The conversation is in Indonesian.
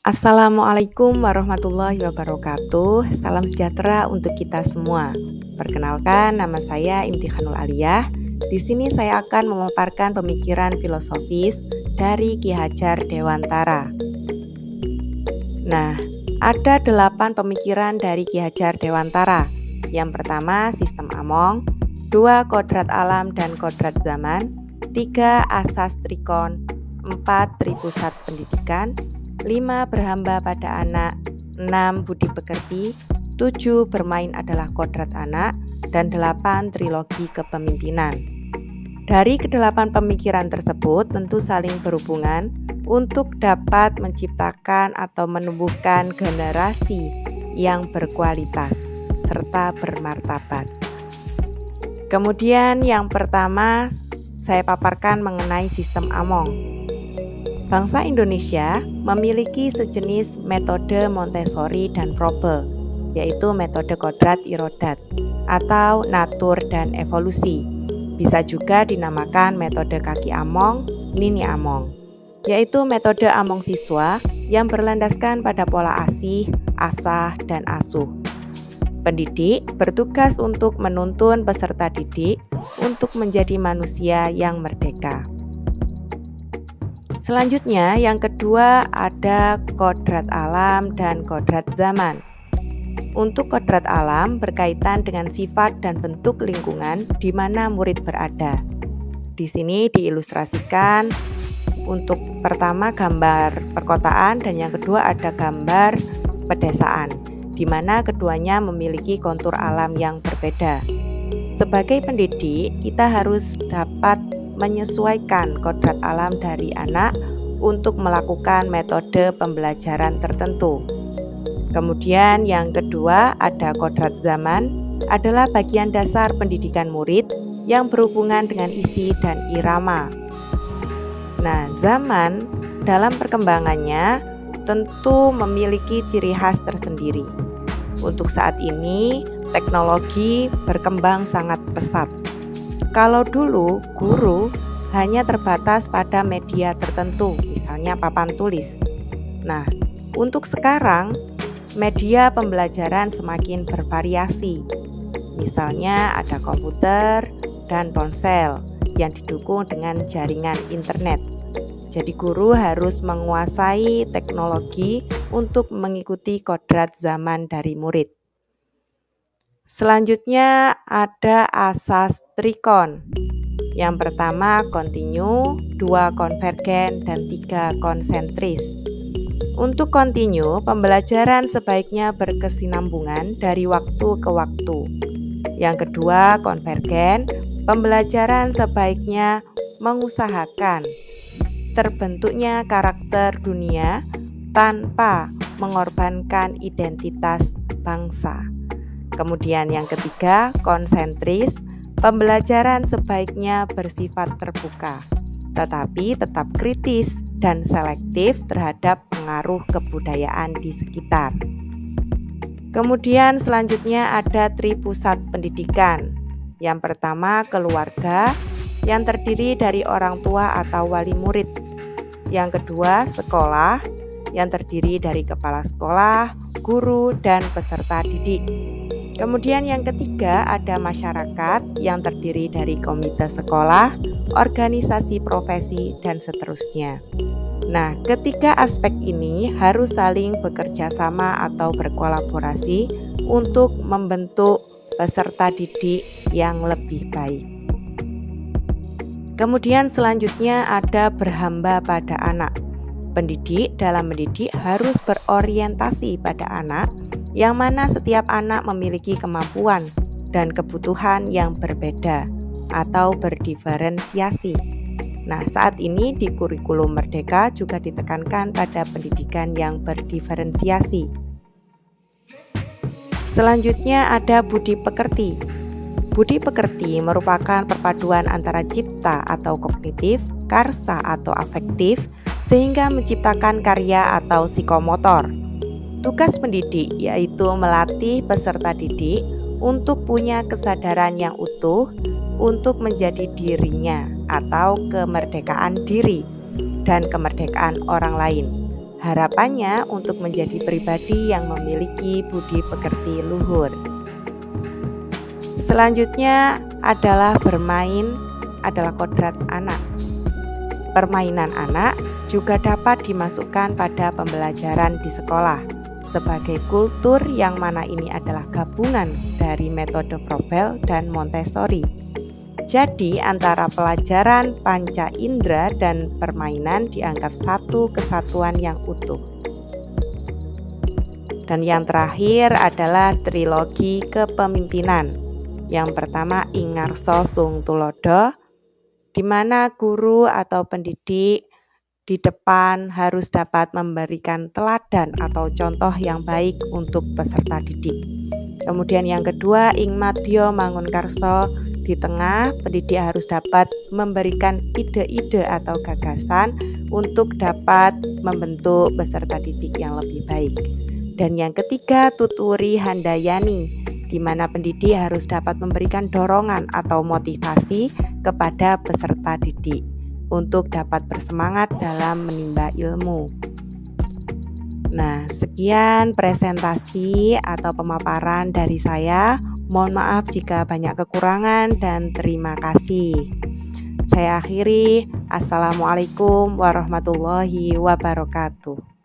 Assalamualaikum warahmatullahi wabarakatuh. Salam sejahtera untuk kita semua. Perkenalkan, nama saya Imtihanul Aliyah. Di sini saya akan memaparkan pemikiran filosofis dari Ki Hajar Dewantara. Nah, ada 8 pemikiran dari Ki Hajar Dewantara. Yang pertama, sistem Among. 2, kodrat alam dan kodrat zaman. 3, asas trikon. 4, tripusat pendidikan. 5, berhamba pada anak. 6, budi pekerti. 7, bermain adalah kodrat anak. Dan 8, trilogi kepemimpinan. Dari ke-8 pemikiran tersebut tentu saling berhubungan untuk dapat menciptakan atau menumbuhkan generasi yang berkualitas serta bermartabat. Kemudian yang pertama saya paparkan mengenai sistem Among. Bangsa Indonesia memiliki sejenis metode Montessori dan Froebel, yaitu metode kodrat irodat atau natur dan evolusi. Bisa juga dinamakan metode kaki Among, Nini Among, yaitu metode Among siswa yang berlandaskan pada pola asih, asah, dan asuh. Pendidik bertugas untuk menuntun peserta didik untuk menjadi manusia yang merdeka. Selanjutnya, yang kedua ada kodrat alam dan kodrat zaman. Untuk kodrat alam berkaitan dengan sifat dan bentuk lingkungan di mana murid berada. Di sini diilustrasikan untuk pertama gambar perkotaan dan yang kedua ada gambar pedesaan, di mana keduanya memiliki kontur alam yang berbeda. Sebagai pendidik, kita harus dapat menyesuaikan kodrat alam dari anak untuk melakukan metode pembelajaran tertentu. Kemudian yang kedua ada kodrat zaman, adalah bagian dasar pendidikan murid yang berhubungan dengan isi dan irama. Nah, zaman dalam perkembangannya tentu memiliki ciri khas tersendiri. Untuk saat ini, teknologi berkembang sangat pesat. Kalau dulu, guru hanya terbatas pada media tertentu, misalnya papan tulis. Nah, untuk sekarang, media pembelajaran semakin bervariasi. Misalnya ada komputer dan ponsel yang didukung dengan jaringan internet. Jadi guru harus menguasai teknologi untuk mengikuti kodrat zaman dari murid. Selanjutnya ada asas trikon. Yang pertama kontinu, 2 konvergen, dan 3 konsentris. Untuk kontinu, pembelajaran sebaiknya berkesinambungan dari waktu ke waktu. Yang kedua konvergen, pembelajaran sebaiknya mengusahakan terbentuknya karakter dunia tanpa mengorbankan identitas bangsa. Kemudian yang ketiga, konsentris, pembelajaran sebaiknya bersifat terbuka, tetapi tetap kritis dan selektif terhadap pengaruh kebudayaan di sekitar. Kemudian selanjutnya ada tripusat pendidikan. Yang pertama keluarga yang terdiri dari orang tua atau wali murid. Yang kedua, sekolah yang terdiri dari kepala sekolah, guru, dan peserta didik. Kemudian yang ketiga, ada masyarakat yang terdiri dari komite sekolah, organisasi profesi, dan seterusnya. Nah, ketiga aspek ini harus saling bekerja sama atau berkolaborasi untuk membentuk peserta didik yang lebih baik. Kemudian selanjutnya ada berhamba pada anak. Pendidik dalam mendidik harus berorientasi pada anak, yang mana setiap anak memiliki kemampuan dan kebutuhan yang berbeda atau berdiferensiasi. Nah, saat ini di kurikulum Merdeka juga ditekankan pada pendidikan yang berdiferensiasi. Selanjutnya ada budi pekerti. Budi pekerti merupakan perpaduan antara cipta atau kognitif, karsa atau afektif, sehingga menciptakan karya atau psikomotor. Tugas pendidik yaitu melatih peserta didik untuk punya kesadaran yang utuh untuk menjadi dirinya atau kemerdekaan diri dan kemerdekaan orang lain. Harapannya untuk menjadi pribadi yang memiliki budi pekerti luhur. Selanjutnya adalah bermain adalah kodrat anak. Permainan anak juga dapat dimasukkan pada pembelajaran di sekolah sebagai kultur yang mana ini adalah gabungan dari metode Froebel dan Montessori. Jadi antara pelajaran panca indera dan permainan dianggap satu kesatuan yang utuh. Dan yang terakhir adalah trilogi kepemimpinan. Yang pertama Ingarso Sung Tulodo, di mana guru atau pendidik di depan harus dapat memberikan teladan atau contoh yang baik untuk peserta didik. Kemudian yang kedua Ingmadyo Mangunkarso, di tengah pendidik harus dapat memberikan ide-ide atau gagasan untuk dapat membentuk peserta didik yang lebih baik. Dan yang ketiga Tuturi Handayani, di mana pendidik harus dapat memberikan dorongan atau motivasi kepada peserta didik untuk dapat bersemangat dalam menimba ilmu. Nah, sekian presentasi atau pemaparan dari saya. Mohon maaf jika banyak kekurangan dan terima kasih. Saya akhiri. Assalamualaikum warahmatullahi wabarakatuh.